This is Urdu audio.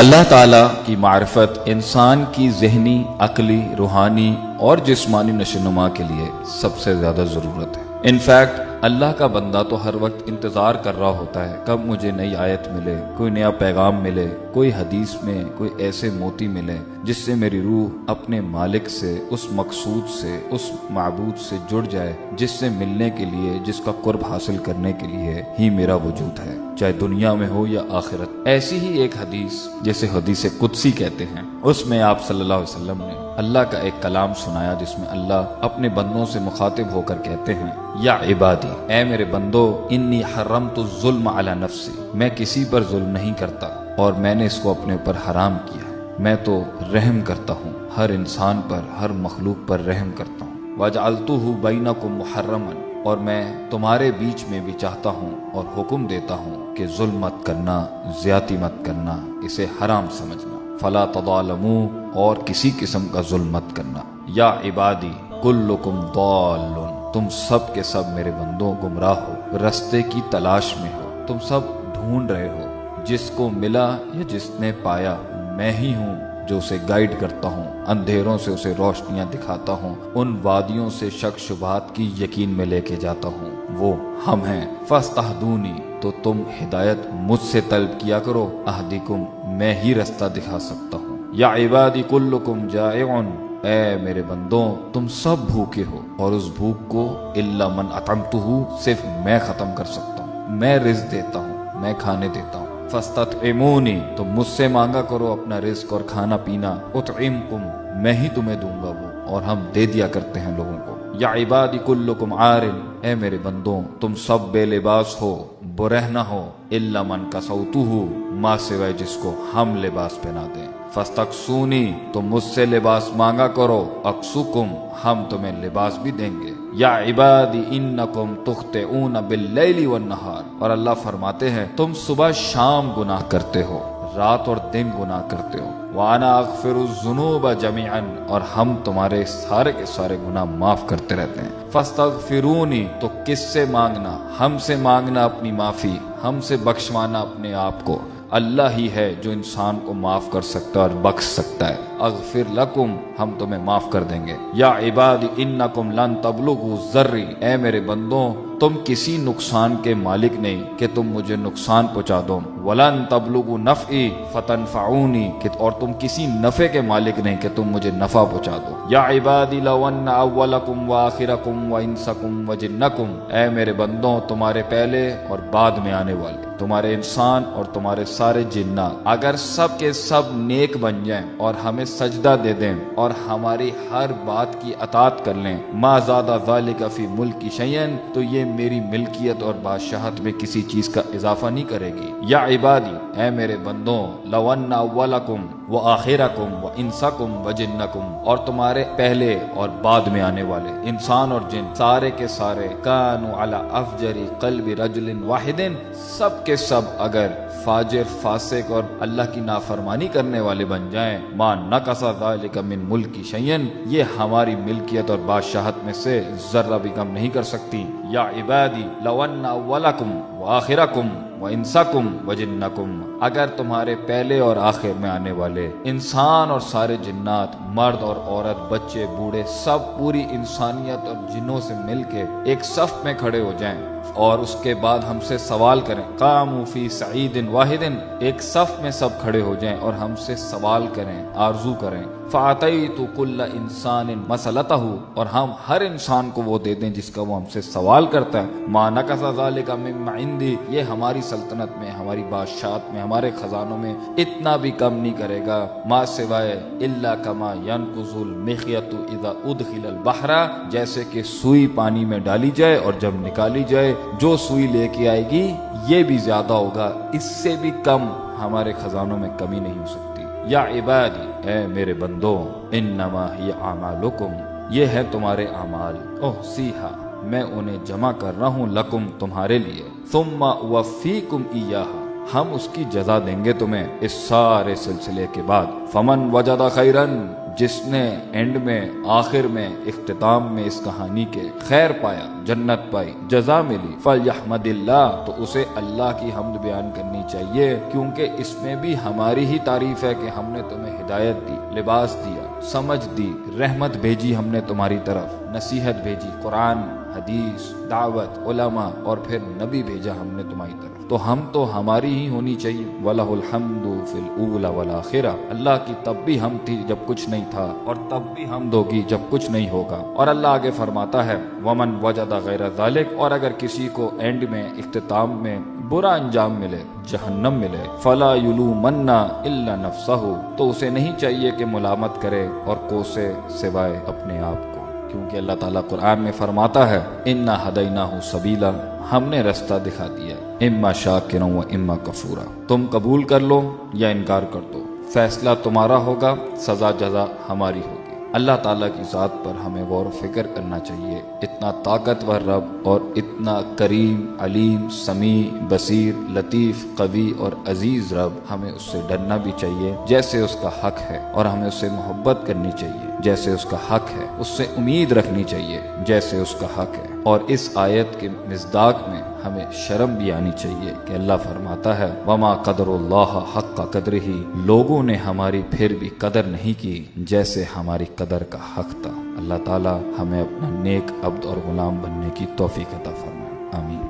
اللہ تعالیٰ کی معرفت انسان کی ذہنی، عقلی، روحانی اور جسمانی نشوونما کے لیے سب سے زیادہ ضرورت ہے۔ انفیکٹ اللہ کا بندہ تو ہر وقت انتظار کر رہا ہوتا ہے کب مجھے نئی آیت ملے، کوئی نیا پیغام ملے، کوئی حدیث میں کوئی ایسے موتی ملے جس سے میری روح اپنے مالک سے، اس مقصود سے، اس معبود سے جڑ جائے جس سے ملنے کے لیے، جس کا قرب حاصل کرنے کے لیے ہی میرا وجود ہے، چاہے دنیا میں ہو یا آخرت۔ ایسی ہی ایک حدیث جسے حدیث قدسی کہتے ہیں، اس میں آپ صلی اللہ علیہ وسلم نے اللہ کا ایک کلام سنایا جس میں اللہ اپنے بندوں سے مخاطب ہو کر کہتے ہیں، یا عبادی، اے میرے بندو، انی حرمت الظلم علی نفسی، میں کسی پر ظلم نہیں کرتا اور میں نے اس کو اپنے اوپر حرام کیا ہے، میں تو رحم کرتا ہوں، ہر انسان پر، ہر مخلوق پر رحم کرتا ہوں، وجعلتہ بینکم محرما، اور میں تمہارے بیچ میں بھی چاہتا ہوں اور حکم دیتا ہوں کہ ظلم مت کرنا، زیادتی مت کرنا، اسے حرام سمجھنا، فلا تظالموا، اور کسی قسم کا ظلم مت کرنا، یا عبادی کلکم ضال، تم سب کے سب میرے بندوں گمراہ ہو، رستے کی تلاش میں ہو، تم سب ڈھونڈ رہے ہو، جس کو ملا یا جس نے پایا میں ہی ہوں جو اسے گائیڈ کرتا ہوں، اندھیروں سے اسے روشنیاں دکھاتا ہوں، ان وادیوں سے شک شبہات کی یقین میں لے کے جاتا ہوں، وہ ہم ہیں، فاستہدونی، تو تم ہدایت مجھ سے طلب کیا کرو، اہدکم، میں ہی رستہ دکھا سکتا ہوں، یا عبادی کلکم جائعن، اے میرے بندوں تم سب بھوکے ہو اور اس بھوک کو الا من اطعمتہ، صرف میں ختم کر سکتا ہوں، میں رزق دیتا ہوں، میں کھانے دیتا ہوں، فاستطعمونی، تم مجھ سے مانگا کرو اپنا رزق اور کھانا پینا، اطعمکم، میں ہی تمہیں دوں گا وہ، اور ہم دے دیا کرتے ہیں لوگوں کو، یا عبادی کلکم عار، اے میرے بندوں تم سب بے لباس ہو، برہنہ ہو، الا من کسوتہ، ماں سوائے جس کو ہم لباس پہنا دیں، فاستقسونی، تم مجھ سے لباس مانگا کرو، اقسکم، ہم تمہیں لباس بھی دیں گے، یا عبادی انکم تخطئون باللیل والنہار، اور اللہ فرماتے ہیں تم صبح شام گناہ کرتے ہو، رات اور دن گناہ کرتے ہو، وانا اغفر الذنوب جميعا، اور ہم تمہارے سارے کے سارے گناہ معاف کرتے رہتے ہیں، فاستغفرونی، تو کس سے مانگنا، ہم سے مانگنا اپنی معافی، ہم سے بخشوانا اپنے آپ کو، اللہ ہی ہے جو انسان کو معاف کر سکتا ہے اور بخش سکتا ہے، اغفر لکم، ہم تمہیں معاف کر دیں گے، یا عبادی انکم لن تبلغوا ضری، اے میرے بندوں تم کسی نقصان کے مالک نہیں کہ تم مجھے نقصان پہنچا دو، ولن تبلغوا نفعی فتنفعونی، اور تم کسی نفع کے مالک نہیں کہ تم مجھے نفع پہنچا دو، یا عبادی لو ان اولکم وآخرکم وانسکم وجنکم، اے میرے بندوں تمہارے پہلے اور بعد میں آنے والے، تمہارے انسان اور تمہارے سارے جنات، اگر سب کے سب نیک بن جائیں اور ہمیں سجدہ دے دیں اور ہماری ہر بات کی اطاعت کر لیں، ما زاد ذالک فی ملکی شیئا، تو یہ میری ملکیت اور بادشاہت میں کسی چیز کا اضافہ نہیں کرے گی، یا عبادی، اے میرے بندوں لو ان اولکم وآخرکم وانسکم وجنکم، اور تمہارے پہلے اور بعد میں آنے والے انسان اور جن سارے کے سارے، کانوا علی افجر قلب رجل واحد، سب کے سب اگر فاجر، فاسق اور اللہ کی نافرمانی کرنے والے بن جائیں، ما نقص ذلک من ملکی شیئا، یہ ہماری ملکیت اور بادشاہت میں سے ذرہ بھی کم نہیں کر سکتی، یا عبادی لو ان اولکم وآخرکم وانسکم وجنکم، اگر تمہارے پہلے اور آخر میں آنے والے انسان اور سارے جنات، مرد اور عورت، بچے بوڑھے، سب پوری انسانیت اور جنوں سے مل کے ایک صف میں کھڑے ہو جائیں اور اس کے بعد ہم سے سوال کریں، قاموا فی صعید واحد، ایک صف میں سب کھڑے ہو جائیں اور ہم سے سوال کریں، آرزو کریں، فَأَعْطَيْتُ كُلَّ إِنسَانٍ مَسَأَلَتَهُ، اور ہم ہر انسان کو وہ دے دیں جس کا وہ ہم سے سوال کرتا ہے، مَا نَقَصَ ذَلِكَ مِمَّا عِنْدِي، یہ ہماری سلطنت میں، ہماری بادشاہت میں، ہمارے خزانوں میں اتنا بھی کم نہیں کرے گا، ما سوائے إِلَّا كَمَا يَنْقُصُ الْمِخْيَطُ إِذَا أُدْخِلَ الْبَحْرَ، جیسے کہ سوئی پانی میں ڈالی جائے اور جب نکالی جائے جو سوئی لے کے آئے گی یہ بھی زیادہ ہوگا، اس سے بھی کم ہمارے خزانوں میں کمی نہیں ہو سکتی، یا عبادی، اے میرے بندوں انما ہی اعمالکم، یہ ہے تمہارے اعمال، احصیھا، میں انہیں جمع کر رہا ہوں، لکم، تمہارے لیے، ثم اوفیکم ایھا، ہم اس کی جزا دیں گے تمہیں اس سارے سلسلے کے بعد، فمن وجد خیرن، جس نے اینڈ میں آخر میں اختتام میں اس کہانی کے خیر پایا، جنت پائی، جزا ملی، فَلْيَحْمَدِ اللَّهِ، تو اسے اللہ کی حمد بیان کرنی چاہیے، کیونکہ اس میں بھی ہماری ہی تعریف ہے کہ ہم نے تمہیں ہدایت دی، لباس دیا، سمجھ دی، رحمت بھیجی ہم نے تمہاری طرف، نصیحت بھیجی، قرآن، حدیث، دعوت، علماء، اور پھر نبی بھیجا ہم نے تمہاری طرف، تو ہم تو ہماری ہی ہونی چاہیے۔ وَلَهُ الْحَمْدُ فِي الْأُولَى وَالْآخِرَةِ، اللہ کی تب بھی ہم تھی جب کچھ نہیں تھا، اور تب بھی حمد ہوگی جب کچھ نہیں ہوگا۔ اور اللہ آگے فرماتا ہے وَمَنْ وَجَدَ غَيْرَ ذَلِكَ، اور اگر کسی کو اینڈ میں، اختتام میں برا انجام ملے، جہنم ملے، فَلَا يُلُومَنَّ إِلَّا نَفْسَهُ، تو اسے نہیں چاہیے کہ ملامت کرے اور کوسے سوائے اپنے آپ کو، کیونکہ اللہ تعالیٰ قرآن میں فرماتا ہے اِنَّا هَدَيْنَاهُ سَبِيلًا، ہم نے رستہ دکھا دیا، اما شاکرا و اما کفورا، تم قبول کر لو یا انکار کر دو، فیصلہ تمہارا ہوگا، سزا جزا ہماری ہوگی۔ اللہ تعالیٰ کی ذات پر ہمیں غور و فکر کرنا چاہیے، اتنا طاقتور رب اور اتنا کریم، علیم، سمیع، بصیر، لطیف، قوی اور عزیز رب، ہمیں اس سے ڈرنا بھی چاہیے جیسے اس کا حق ہے، اور ہمیں اس سے محبت کرنی چاہیے جیسے اس کا حق ہے، اس سے امید رکھنی چاہیے جیسے اس کا حق ہے۔ اور اس آیت کے مصداق میں ہمیں شرم بھی آنی چاہیے کہ اللہ فرماتا ہے وَمَا قَدْرُ اللَّهَ حَقَّ قَدْرِهِ، لوگوں نے ہماری پھر بھی قدر نہیں کی جیسے ہماری قدر کا حق تھا۔ اللہ تعالی ہمیں اپنا نیک عبد اور غلام بننے کی توفیق عطا فرمائے، آمین۔